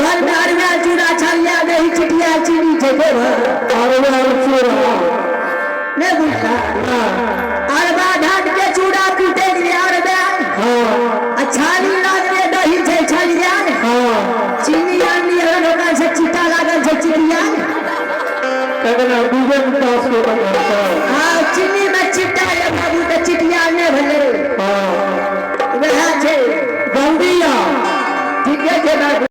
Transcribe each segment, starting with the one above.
घर में अरवा चूड़ा छलिया दही चिटिया चीनी थे अरवा चूड़ा नहीं बुझा अरवा ढाट के चूड़ा पीटे लिए अरवा छाली लाग के दही थे छलिया चीनी आनी है से चिट्टा लागल छे चिटिया कगना दूजे पास को करता हां चीनी में चिट्टा है बाबू तो चिटिया ने भले वह छे गंदिया ठीक है बाबू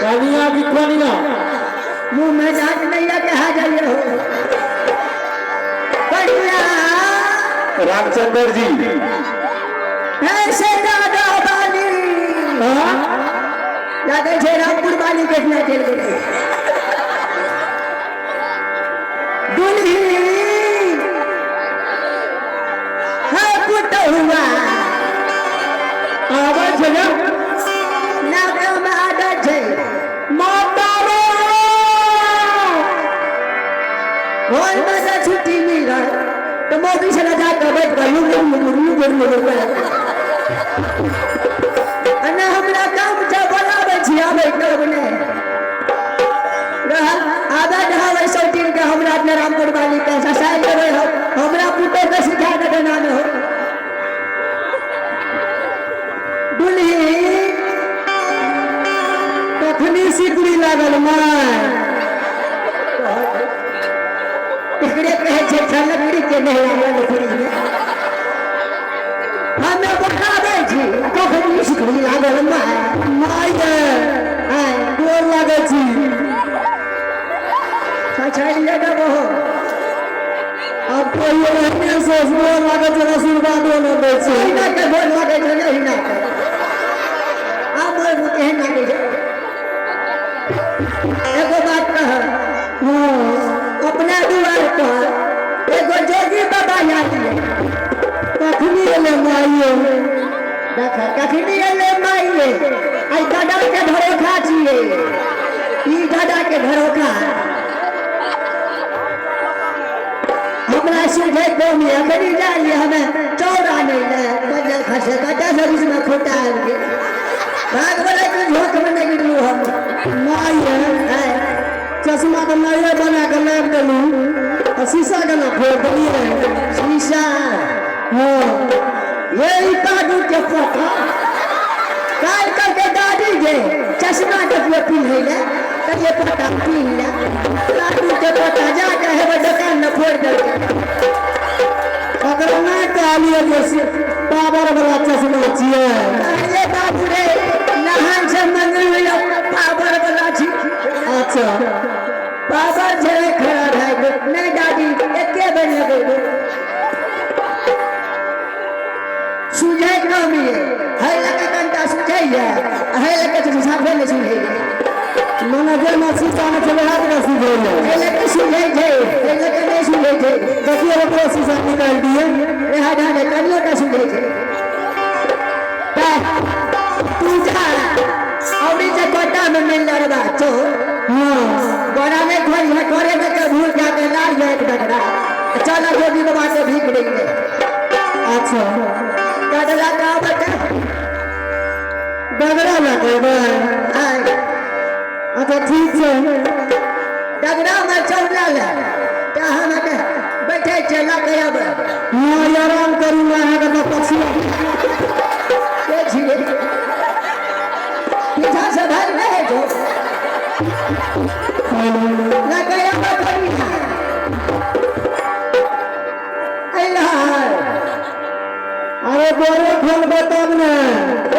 कनिया की कनिया मुंह में जान नहीं लगे हाजिर हो बढ़िया रामचंद्र जी ऐसे दादा बाली दादा छे रामपुर बाली कितना चल गए दुल्ही है पुट हुआ आवाज है ना में आदत है माता रे और मजा छुट्टी मिल रहा तो मोदी से लगा कर बैठ कर अन्ना हमरा काम छ बोलावे छी आबै करबने रहा आधा ढावे सौतीन के हमरा अपने रामपुर वाली के ससाई देबै हमरा पुतो के सिखा दे नाम हो दुल्ही कखनी सिकड़ी लागल माय एकरे कहे छे छलकड़ी के नहीं लागल पुरी में हमें बताबै छी कखनी सिकड़ी लागल माय गे आय गोर लागे छी सचाई लगबो अब कोई रहने से गोर लागे छै आशीर्वाद न दै छै ना के गोर लागे छै नहीं ना अब मोर केहन लागे छै एगो बात कह अपना दुआर पर एगो जोगी बाबा आइए कखनी एले माइयो देखा कखनी एले माइए आई दादा के भरोखा छिए ई दादा के भरोखा हमरा सुझे कौन है अखनी जाइए हमें चौरा नहीं ले बजल खसे कटा से इसमें खोटा है भाग बोले कि झोंक में नहीं गिरलू हम माइए चश्मा के नए बना के लाग देलू और शीशा के ना फोड़ दिए शीशा हां ये दादू के पोता काल कल के दादी के चश्मा के पिए पिन्हे ले तो ये पोता पिन ले दादू के पोता जा के है दुकान में फोड़ दे अगर ना कालिए जैसे पावर वाला चश्मा छिए ये बाबू रे नहान से मंदिर में पावर वाला छी अच्छा पावर झरे खड़ा है नहीं दादी एके बेर लगे सुझे कमी है लगे कंटा सुझे है लगे तो साफे नहीं सुझे मने जे ना शीशा में चले हाथ का सुझे है लगे सुझे है लगे नहीं सुझे है देखिए ओकरा शीशा निकाल दिए रे हटा दे करियो का सुझे है तू जा अभी से कोटा में मिल रहा तो हां गोरा में खोल है खोरे में के भूल जाके लाल है एक डगरा चला जोगी बाबा के भीख देंगे अच्छा डगरा का बता डगरा ना कहबै अच्छा ठीक छै डगरा में चौला ले त हम बैठे चला के अब यहाँ आराम करू ना अहाँके तऽ पछिया के छिए पीछा से भाग नहीं है जो लगे अब करी ना अल्लाह अरे बोरे खोलबै तब ने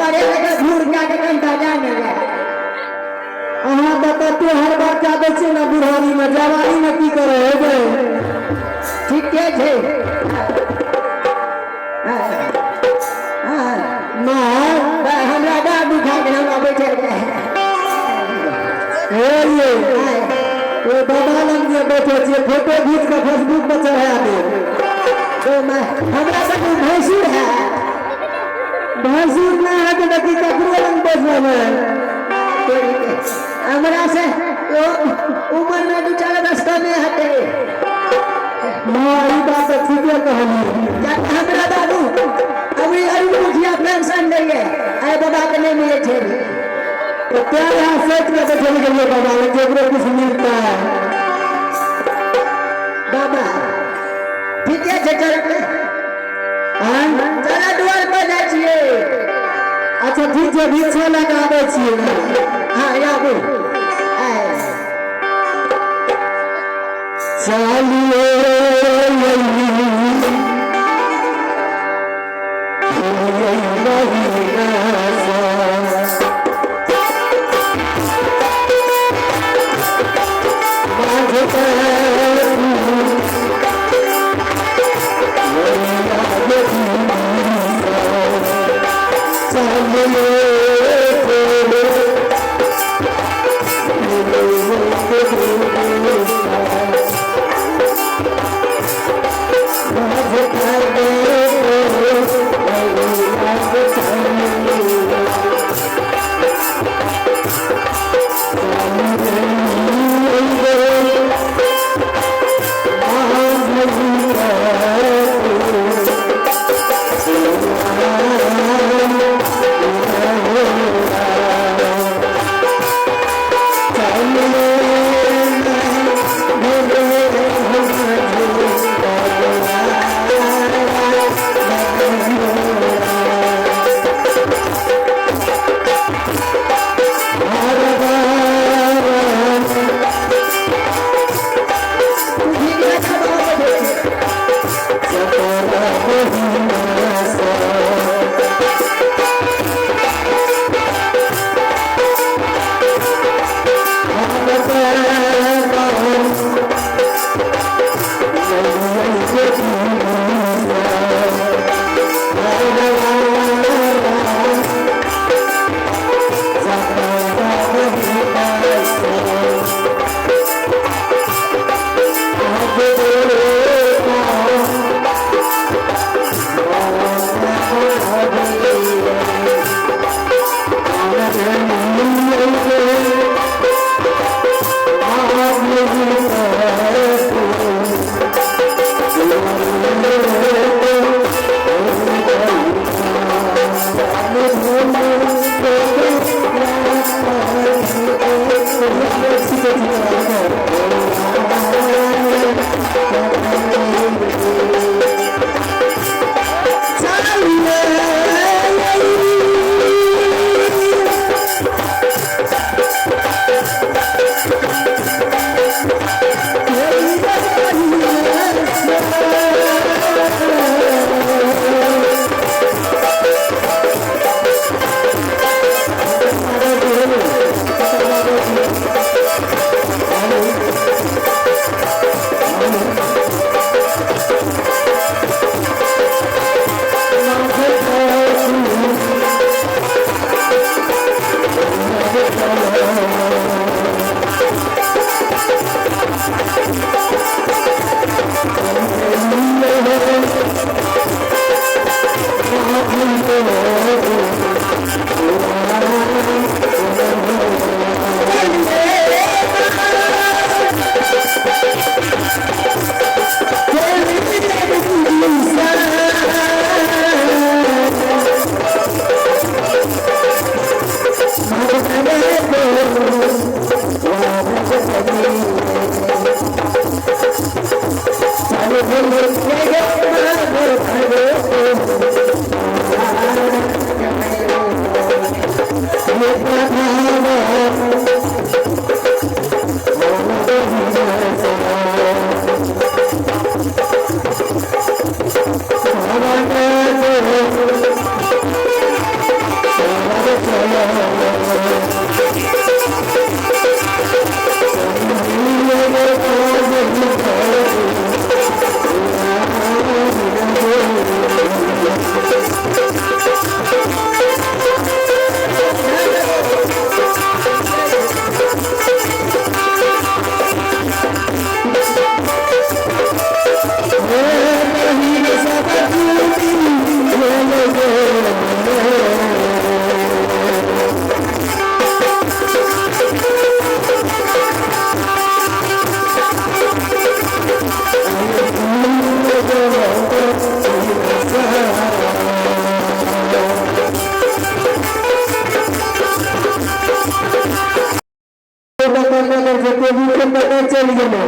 और लगे घूर के कंटा जाने ले अहाँ बताते हर बार क्या दै छियै ना बुढ़ारी में जवानी में की करे हेबै ठीके छै माँ हमरा डार दुखा के हमरा बैठे ये बाबा लग जे बैठे छियै फोटो खींच के फेसबुक पर चढ़ा दे तो मैं हमरा सब भैंसुर है भैंसुर ना है तो कि ककरो लग बैठबै हमरा से उम्र में दू चार वर्ष कमे हटे माँ ई बात तो ठीके कहली जब हमरा बाबू अभी अरुण मुखिया पेंशन देंगे अरे बाबा के नहीं मिले थे तो क्या यहाँ सोच के बैठे गेलिए बाबा लग केकरो कुछ मिलता है बाबा ठीके छै चल चला द्वार पर जाइ छियै अच्छा ठीक छै भिक्षा लगा आबै छियै ना हाँ आबू चलिए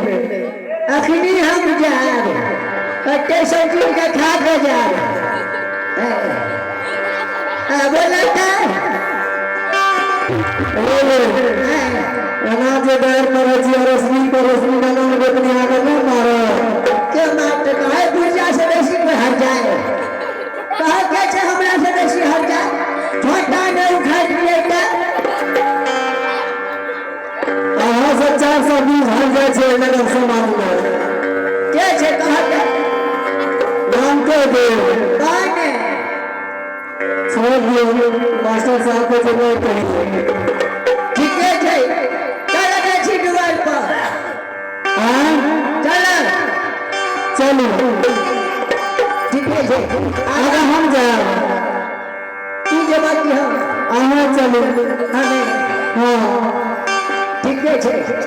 अखनी हम जाब स्टेशन चुन के खा के जाब बोलता अनाज दायर करे छी रश्मि को रश्मि बना के अपने आगे न मारो के मात्र कहे दुनिया से बेसी में हट जाए कहे के छे हमरा से बेसी हट जाए छोटा नहीं उठा दिए का अहाँ से 420 हट जाए छे नगर समाज में के छे कहत नाम के दे कौन है छोड़ दियो मास्टर साहब को जरूरत नहीं ठीक है चल के छी दुआर पर हां चल चलो ठीक है आगे हम जाए तू जे बात की हम अहाँ चलो हमें हाँ ठीक है चलिए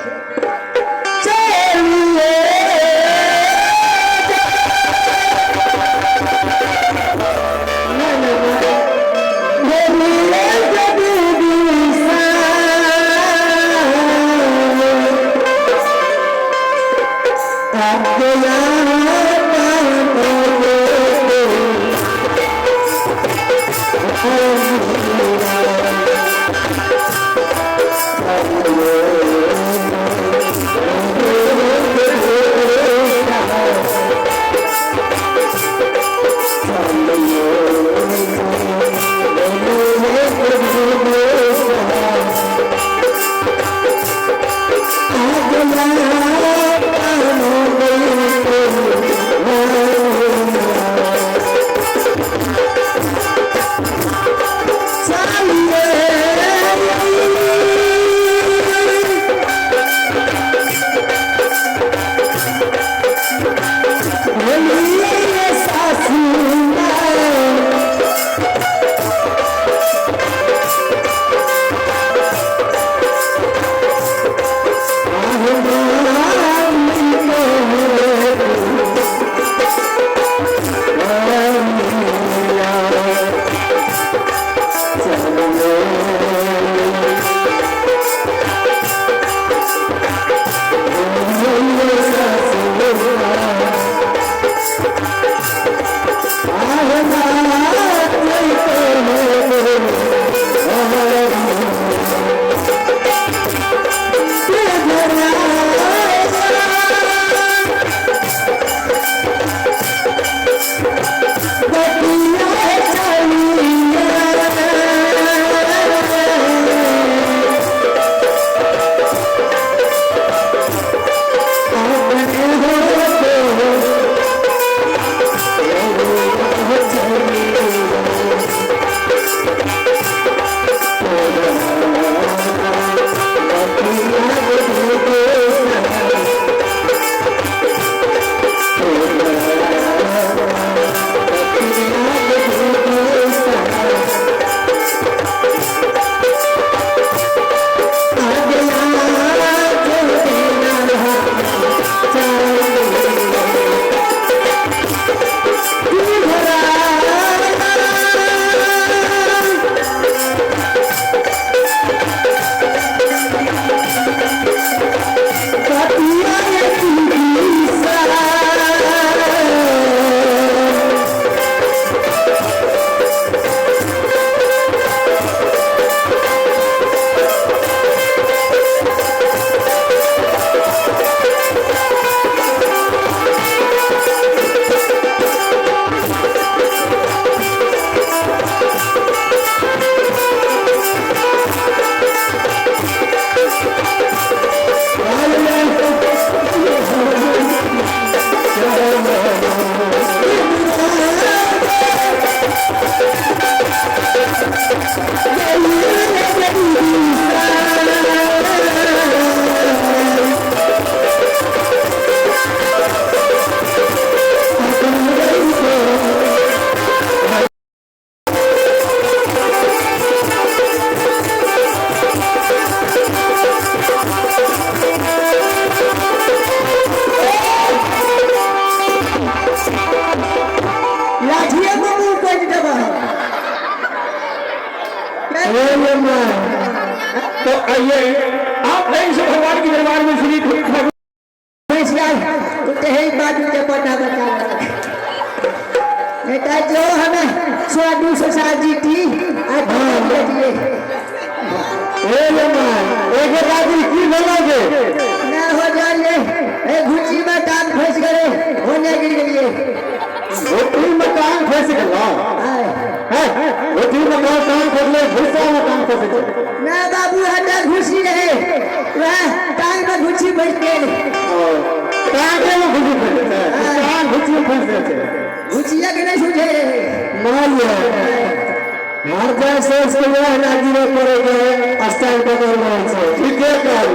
तो आइए आप नहीं से भगवान के दरबार में श्री ठाकुर बाजू के पता बता बेटा जो हमें 200 साल जीती एक राजी की बोलोगे ना हो जाइए घुची में कान फंस गए होने गिर गई होटल में कान फंस गया होटल में कान फंस ले घुसा में कान फंस गया ना बाबू हटा घुसी रहे वह टांग में घुसी बैठ के कान में घुसी कान घुसी फंस गए घुसिया के नहीं सूझे मान लिया हर जगह सोच के यह नाजी में पड़ेगा स्टाइल बदल रहा है ठीक है काल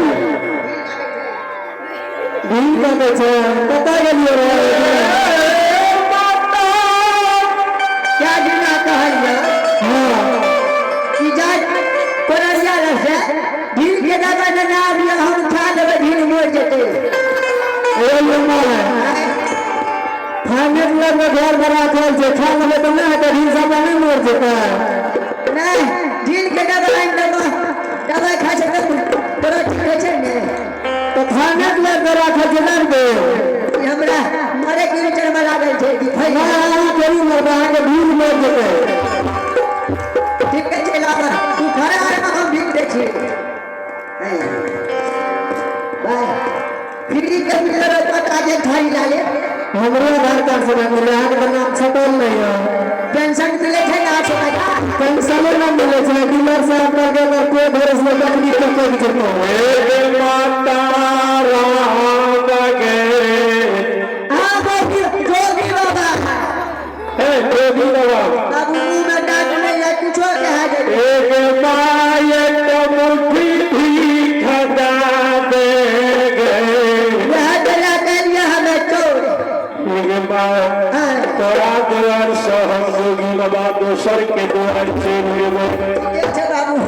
भीड़ का बच्चा पता नहीं क्या गिना कहलिया कि जाट पररिया रसे ढील के दबा ना आबिया हम खा देबे ढील मोड़ जते खाने के लिए घर बना कर जो खा ले तो ना तो ढील सब नहीं मोड़ देता नहीं ढील के दबा दबा खा सकते तोरा ठीक है ने तो खाने के लिए बना कर जो ना दे हमरा मरे के विचार में लागल छे कि भाई ना कोई मरदा के ढील मोड़ देते ठीक है चला तू खड़ा है हम भीख देखी बाय फ्री के मिलर पता जे थारी डाले हमरो आधार कार्ड से मिले आगे बना छटल नहीं है पेंशन मिले थे ना छोटा पेंशन ना मिले छे डीलर से अपना के कोई भरोस में बकरी को कोई जतो हे माता राम के हां गोगी बाबा हे गोगी बाबा बाबू मुंह में डांट नहीं है कुछ और कहा दे एक माये तो मुट्ठी भी खदा दे यह दला कर यह हमें छोड़ तोरा द्वार से हम गोगी बाबा दोसर के द्वार से लेबे अच्छा बाबू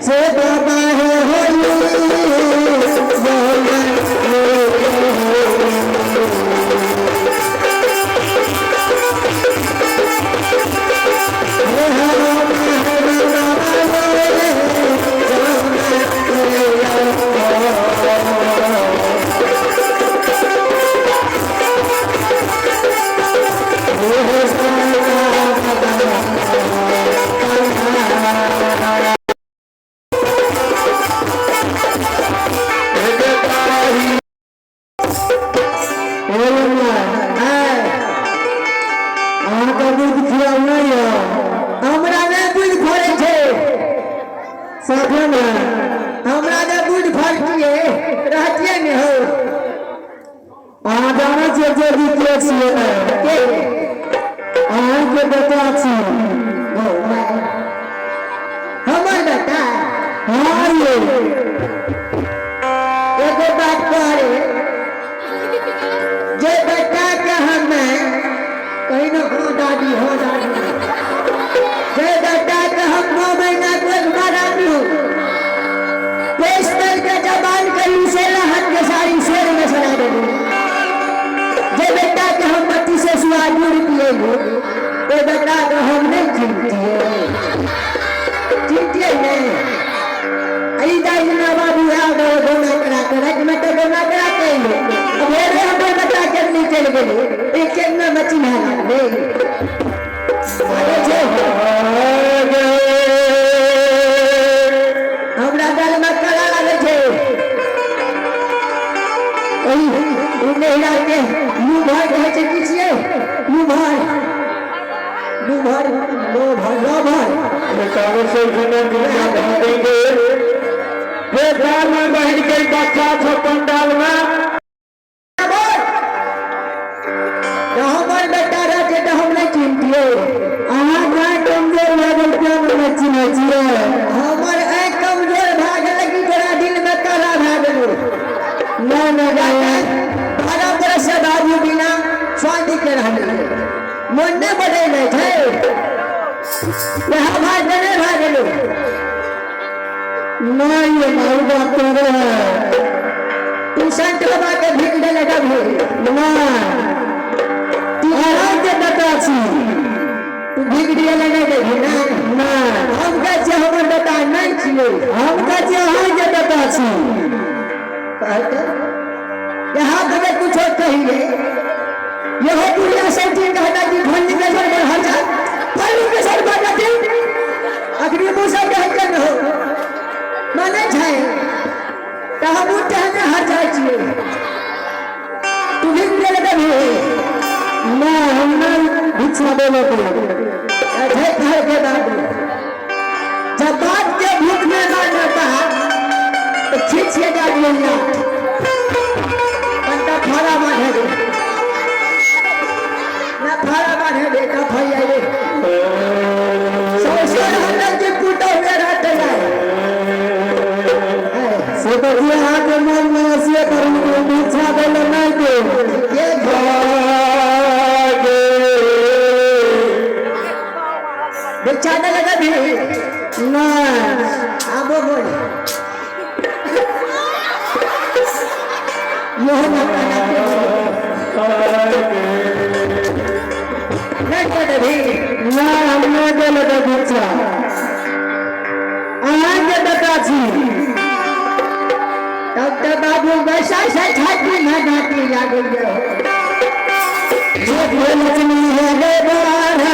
से बाबा है हमरा में दूध भरे छे साथे में हमरा ने दूध भर दिए रहतिए ने हो आ जाना छे जे भी के छिए के आ के बता छी हमर बेटा हां ये एगो बात करे जे बेटा के हमें कहीं न हो दादी जे बेटा के हम 9 महीना को मारा दू पेश करके जबान करी से लहन के सारी शेर में सुना दे जे बेटा के हम 32 सुहाग रुपये वो बेटा को हम नहीं चिंतिए नहीं आई जाए ना बाबू आ गए दोना करा कर रज में तो दोना करा के अब ये हम बेटा के नहीं चल गए एक एक में मची ना ले अरे जे हमरा गल में कला लगे छे ओई नेहरा के मुंह भर रहे छे किछिए मुंह भर लो भर कागज से बिना दुनिया बना देंगे हे घर में बहन के बच्चा छो पंडाल में हमर बेटा रहते तो हम नहीं चिंतिए अहाँ गाय कमजोर लागल क्या में चिन्ह हमर आँख कमजोर भाग लगी तोरा दिल में काला भाग ना 12 बरस से बाबू बिना शादी के रहने मन ने बढ़े नहीं थे यहाँ भाग नहीं भागलो नहीं ये मारू बात कर रहे हैं तू संत बाबा के भीख दे लगा भी ना ले भी नहीं हम कहे छी हमर बेटा नहीं छियै हम कहे छी अहाँ के बेटा छी कहते यहाँ कभी कुछ और कहिए यह दुनिया से ठीक कहता कि भंडी के सर बढ़ जा फलू के सर बढ़ जाते अखरी मुसा कह के न हो माने छै त हम उठे में हट जाय छियै तू भी ले ले भी ना हम नहीं भिक्षा देने को ऐसे कह के बाबू जब बात के भूख में मर जाता तो खींच के जा लिया पंता फाड़ा मारे दे ना फाड़ा मारे दे का भैया रे सोचो हटन के पुटो हुए रहते जाए से तो ये आके मन में ऐसे करूँ कि भिक्षा देने नहीं दे ये भिक्षा न लगा भी ना अब बोल यह ना नहीं कर भी ना हमने देने का भिक्षा अहाँ के बेटा छी तब तो बाबू वैसा से छाती में घाटी लागल ये लक्ष्मी है रे बारा